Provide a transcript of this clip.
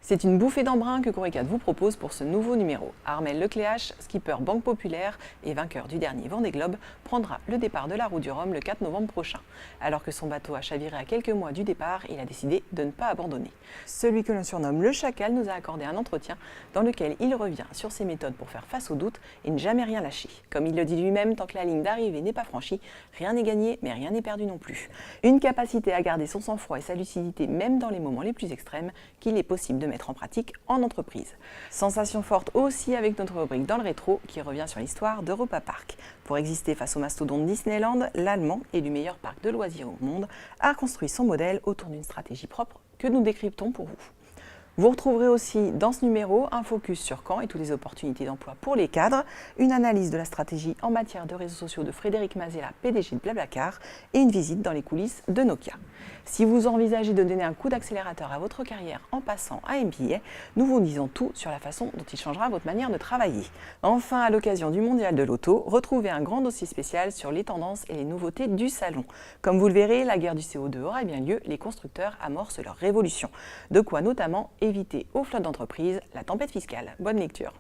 C'est une bouffée d'embrun que Corecat vous propose pour ce nouveau numéro. Armel Lecléache, skipper Banque Populaire et vainqueur du dernier Vendée Globe, prendra le départ de la Route du Rhum le 4 novembre prochain. Alors que son bateau a chaviré à quelques mois du départ, il a décidé de ne pas abandonner. Celui que l'on surnomme le Chacal nous a accordé un entretien dans lequel il revient sur ses méthodes pour faire face aux doutes et ne jamais rien lâcher. Comme il le dit lui-même, tant que la ligne d'arrivée n'est pas franchie, rien n'est gagné, mais rien n'est perdu non plus. Une capacité à garder son sang-froid et sa lucidité même dans les moments les plus extrêmes qu'il est possible de mettre en pratique en entreprise. Sensation forte aussi avec notre rubrique dans le rétro qui revient sur l'histoire d'Europa Park. Pour exister face au mastodonte Disneyland, l'Allemand, élu meilleur parc de loisirs au monde, a construit son modèle autour d'une stratégie propre que nous décryptons pour vous. Vous retrouverez aussi dans ce numéro un focus sur Caen et toutes les opportunités d'emploi pour les cadres, une analyse de la stratégie en matière de réseaux sociaux de Frédéric Mazella, PDG de Blablacar, et une visite dans les coulisses de Nokia. Si vous envisagez de donner un coup d'accélérateur à votre carrière en passant à MBA, nous vous disons tout sur la façon dont il changera votre manière de travailler. Enfin, à l'occasion du Mondial de l'Auto, retrouvez un grand dossier spécial sur les tendances et les nouveautés du salon. Comme vous le verrez, la guerre du CO2 aura bien lieu, les constructeurs amorcent leur révolution. De quoi notamment éviter aux flottes d'entreprise la tempête fiscale. Bonne lecture.